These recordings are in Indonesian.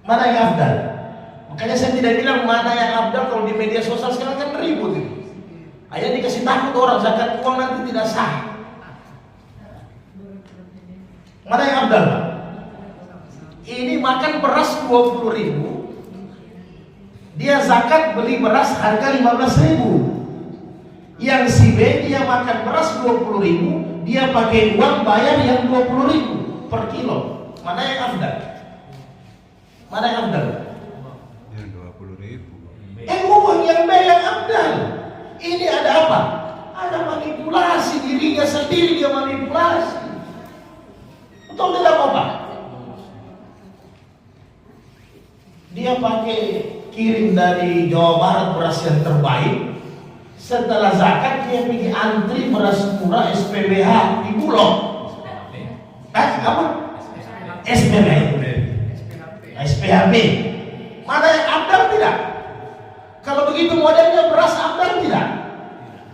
Mana yang afdal? Makanya saya tidak bilang mana yang afdal. Kalau di media sosial sekarang kan ribut itu. Ayah dikasih takut orang zakat uang nanti tidak sah. Mana yang afdal, Pak? Ini makan beras 20.000, dia zakat beli beras harga 15.000. Yang si B dia makan beras 20.000, dia pakai uang bayar yang 20.000 per kilo. Mana yang afdal? Mana yang afdal? Yang 20.000. Uang yang B yang afdal. Ini ada apa? Ada manipulasi, dirinya sendiri dia manipulasi. Betul tidak apa? Dia pakai kirim dari Jawa Barat beras yang terbaik. Setelah zakat dia pergi antri beras murah SPBH di Bulog. Apa? SPBH. SPHB. Mana yang afdal tidak? Kalau begitu modelnya beras afdal tidak?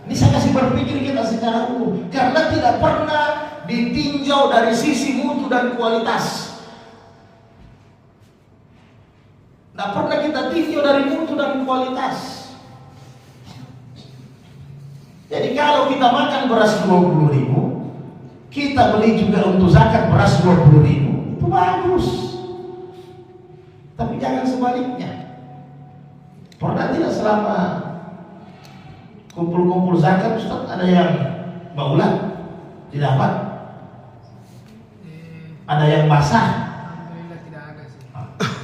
Ini saya kasih berpikir kita secara umum, karena tidak pernah ditinjau dari sisi mutu dan kualitas. Tidak pernah kita tinjau dari mutu dan kualitas. Jadi kalau kita makan beras 20.000, kita beli juga untuk zakat beras 20.000, itu bagus. Tapi jangan sebaliknya. Pernah tidak selama kumpul-kumpul zakat, Ustaz, ada yang baulan didapat? Ada yang basah? Alhamdulillah tidak ada sih.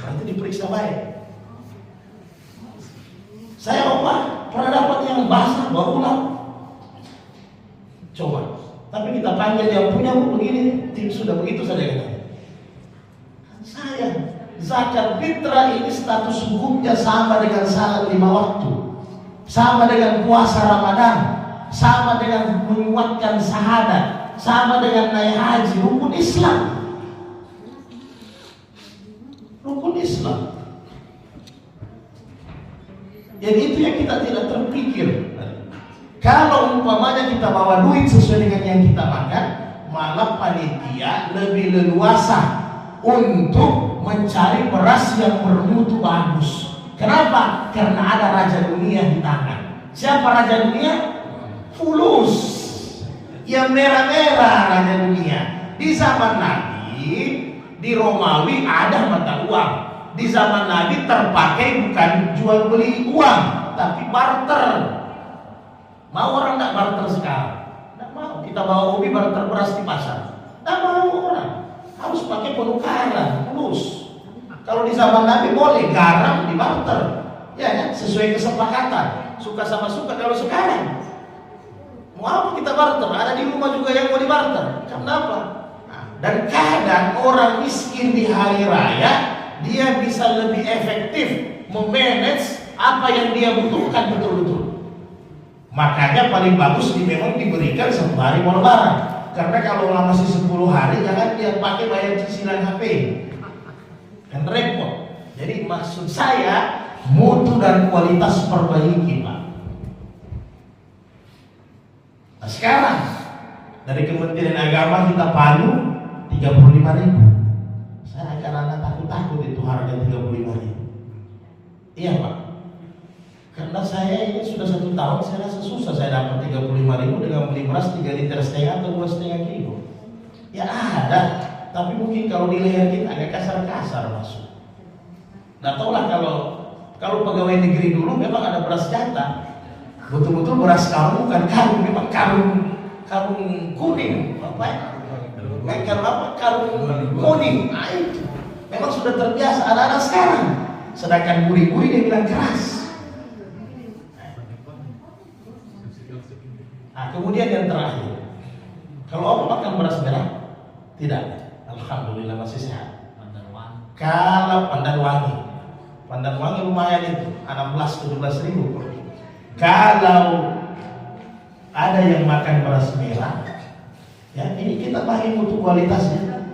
Nanti diperiksa baik. Saya pernah dapat yang basah baulan. Coba. Tapi kita panggil yang punya begini, tim sudah begitu saja kita. Saya zakat fitrah ini status hukumnya sama dengan salat 5 waktu, sama dengan puasa Ramadan, sama dengan menguatkan syahadat, sama dengan naik haji, rukun Islam. Rukun Islam. Jadi itu yang kita tidak terpikir. Kalau umpamanya kita bawa duit sesuai dengan yang kita makan, malah panitia lebih leluasa untuk mencari beras yang bermutu bagus. Kenapa? Karena ada raja dunia di tangan. Siapa raja dunia? Fulus. Yang merah-merah raja dunia. Di zaman Nabi, di Romawi ada mata uang. Di zaman Nabi terpakai bukan jual beli uang, tapi barter. Mau orang tidak barter sekarang? Tidak mau. Kita bawa hobi barter beras di pasar. Tidak mau orang. Harus pakai penukaran, fulus. Kalau di zaman Nabi boleh garam dibarter, ya kan? Sesuai kesepakatan, suka sama suka. Kalau sekarang mau apa kita barter? Ada di rumah juga yang mau dibarter. Kenapa? Dan kadang orang miskin di hari raya dia bisa lebih efektif memanage apa yang dia butuhkan betul-betul. Makanya paling bagus memang diberikan 1 hari mau lebaran. Karena kalau masih 10 hari jangan dia pakai bayar cicilan HP. Kan repot. Jadi maksud saya mutu dan kualitas perbaiki, Pak. Nah sekarang dari Kementerian Agama kita palu 35.000. Saya agak takut itu harga 35.000. Iya, Pak. Karena saya ini sudah 1 tahun, saya rasa susah saya dapat 35.000 dengan beli beras 3,5 liter atau 2,5 kilo. Ya ada, tapi mungkin kalau di leher kita agak kasar-kasar masuk. Nah taulah kalau pegawai negeri dulu memang ada beras jatah. Betul-betul beras karung, bukan karung, memang karung kuning, apa ya? Karung apa? Karung kuning. Nah itu memang sudah terbiasa anak-anak sekarang. Sedangkan gurih-gurih dia bilang keras. Nah, kemudian yang terakhir, kalau orang makan beras merah, tidak, alhamdulillah masih sehat. Kalau pandan wangi lumayan itu, 16-17 ribu. Kalau ada yang makan beras merah, ya ini kita pakai mutu kualitasnya.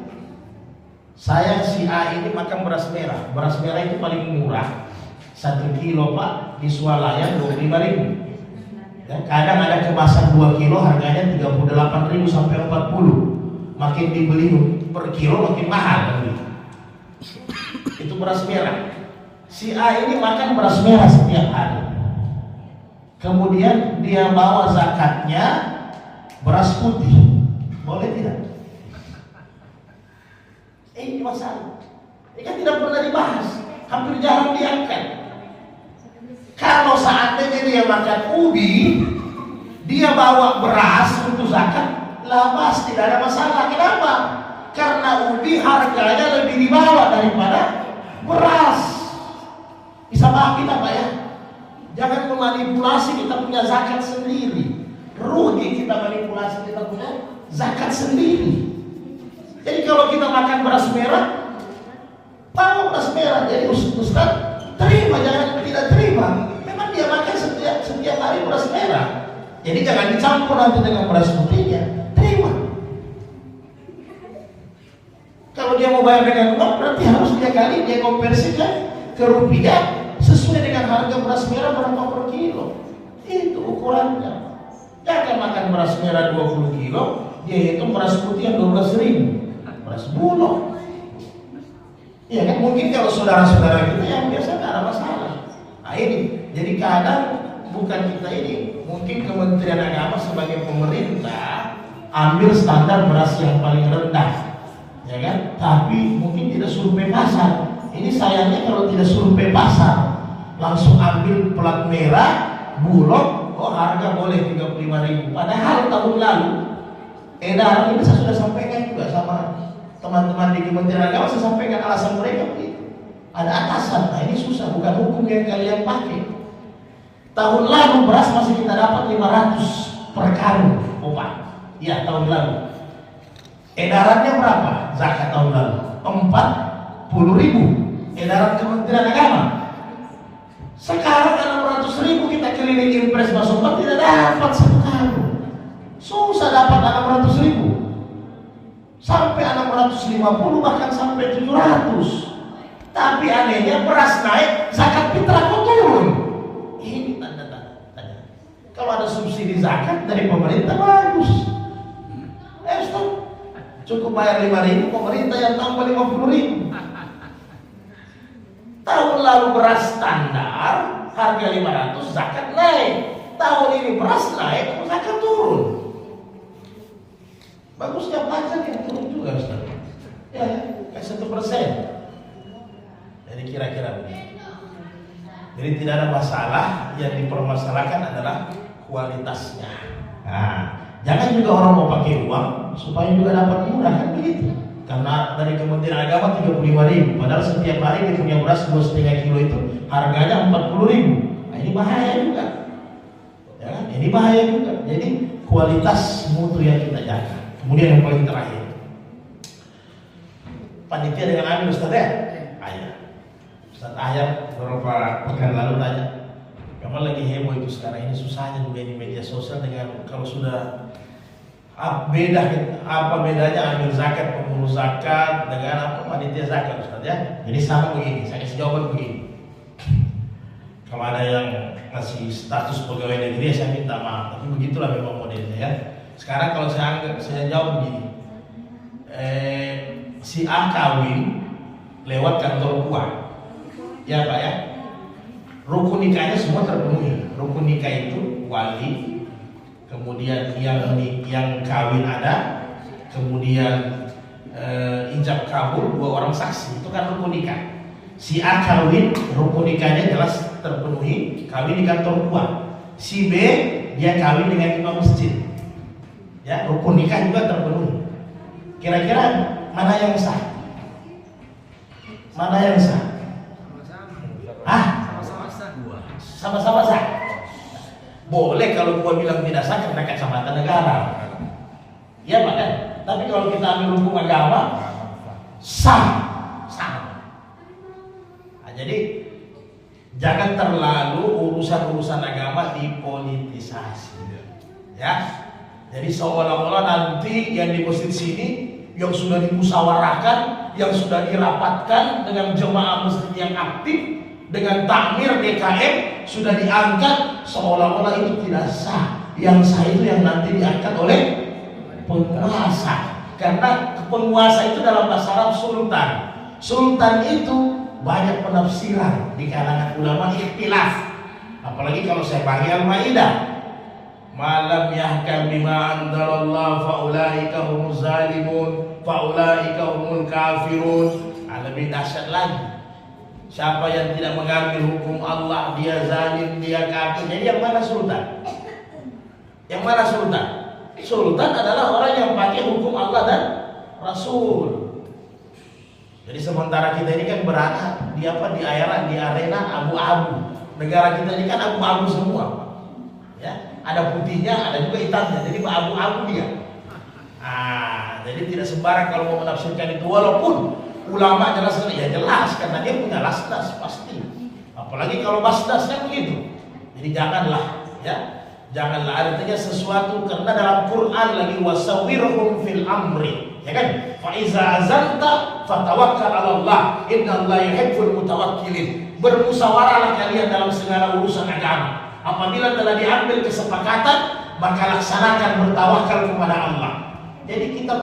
Saya si A ini makan beras merah itu paling murah, 1 kilo Pak di Swalayan 25.000. Ya, kadang ada kemasan 2 kilo harganya 38.000 sampai 40. Makin dibeli per kilo makin mahal. itu beras merah. Si A ini makan beras merah setiap hari. Kemudian dia bawa zakatnya beras putih. Boleh tidak? Ini masalah. Ini kan tidak pernah dibahas, hampir jarang diangkat. Kalau seandainya dia makan ubi, dia bawa beras untuk zakat, labas, tidak ada masalah. Kenapa? Karena ubi harganya lebih di bawah daripada beras. Bisa paham kita Pak ya? Jangan memanipulasi kita punya zakat sendiri. Rugi kita manipulasi kita punya zakat sendiri. Jadi kalau kita makan beras merah, tahu beras merah, jadi Ustaz terima, jangan tidak terima. Memang dia makan setiap hari beras merah. Jadi jangan dicampur nanti dengan beras putihnya. Terima. Kalau dia mau bayar dengan uang, berarti harus dia kali dia konversikan ke rupiah sesuai dengan harga beras merah berapa per kilo. Itu ukurannya. Jangan makan beras merah 20 kilo, dia hitung beras putih yang 12.000. Beras bulog. Ya kan, mungkin kalau saudara-saudara kita yang biasa tidak ada masalah. Nah ini, jadi kadang bukan kita ini, mungkin Kementerian Agama sebagai pemerintah ambil standar beras yang paling rendah, ya kan? Tapi mungkin tidak survei pasar. Ini sayangnya kalau tidak survei pasar, langsung ambil plat merah, bulog, oh harga boleh 35.000. Padahal tahun lalu edaran ini saya sudah sampaikan juga sama teman-teman di Kementerian Agama, saya sampaikan alasan mereka begitu. Ada atasan, nah ini susah, bukan hukum yang kalian pakai. Tahun lalu beras masih kita dapat 500 per karung upah. Ya tahun lalu. Edarannya berapa? Zakat tahun lalu 40.000. Edaran Kementerian Agama. Sekarang 600.000 kita keliling impres masuk tidak dapat satu karung. Susah dapat 600.000. Sampai 650 bahkan sampai 700. Tapi anehnya beras naik, zakat fitrah kok turun. Ini tanda-tanda. Kalau ada subsidi zakat dari pemerintah bagus. Ustaz, cukup bayar 5.000, pemerintah yang tambah 50.000. Tahun lalu beras standar harga 500, zakat naik. Tahun ini beras naik, zakat turun. Bagusnya pajak yang turun juga Ustaz. Ya, kayak 1%. Jadi kira-kira begitu. Jadi tidak ada masalah, yang dipermasalahkan adalah kualitasnya. Nah, jangan juga orang mau pakai uang supaya juga dapat murah kan begitu. Karena dari Kementerian Agama 35.000, padahal setiap hari dia punya beras 2,5 kilo itu harganya 40.000. Nah, ini bahaya juga. Ya kan? Ini bahaya juga. Jadi kualitas mutu yang kita jaga. Kemudian yang paling terakhir, panitia dengan Amin Ustaz ya? Ayah. Ustaz Ayah beberapa pekan lalu tanya, memang lagi heboh itu sekarang ini, susahnya juga di media sosial dengan kalau sudah apa bedanya ambil zakat, pengurus zakat dengan apa panitia zakat Ustaz ya? Jadi sama begini, saya kasih jawaban begini. Kalau ada yang masih status pegawai negeri saya minta maaf, tapi begitulah memang modelnya ya. Sekarang kalau saya jawab begini, si A kawin lewat kantor gua, ya Pak ya, rukun nikahnya semua terpenuhi. Rukun nikah itu wali, kemudian yang kawin ada, kemudian ijab kabul 2 orang saksi, itu kan rukun nikah. Si A kawin, rukun nikahnya jelas terpenuhi, kawin di kantor gua. Si B dia kawin dengan imam masjid. Ya, rukun nikah juga terpenuhi. Kira-kira mana yang sah? Mana yang sah? Sama-sama sah. Boleh kalau gua bilang tidak sah karena kacamata negara. Ya Pak kan? Tapi kalau kita ambil hukum agama, sah. Nah, jadi jangan terlalu urusan-urusan agama dipolitisasi. Ya. Jadi seolah-olah nanti yang di masjid sini yang sudah dimusyawarahkan, yang sudah dirapatkan dengan jemaah masjid yang aktif, dengan takmir DKM sudah diangkat, seolah-olah itu tidak sah. Yang sah itu yang nanti diangkat oleh penguasa. Karena penguasa itu dalam bahasa Arab sultan. Sultan itu banyak penafsiran di kalangan ulama ikhtilaf. Apalagi kalau saya bagi Al-Maidah, malam yahkam bima anzalallah faulaika humuz zalimun faulaika humul kafirun. Lebih dahsyat lagi, siapa yang tidak mengambil hukum Allah, dia zalim, dia kafir. Jadi yang mana sultan? Yang mana sultan? Sultan adalah orang yang pakai hukum Allah dan Rasul. Jadi sementara kita ini kan berada di di arena abu-abu. Negara kita ini kan abu-abu semua, ya. Ada putihnya, ada juga hitamnya. Jadi abu-abu dia. Jadi tidak sembarang kalau mau menafsirkan itu. Walaupun ulama jelas, ya jelas karena dia punya lasdas pasti. Apalagi kalau basdas kan begitu. Jadi janganlah, ya. Janganlah, artinya sesuatu, karena dalam Quran lagi wasawirhum fil amri, ya kan? Fa iza azamta fatawakkal 'ala Allah, innallaha yuhibbul mutawakkilin. Bermusyawarahlah kalian dalam segala urusan agama. Apabila telah diambil kesepakatan, maka laksanakan bertawakal kepada Allah. Jadi kita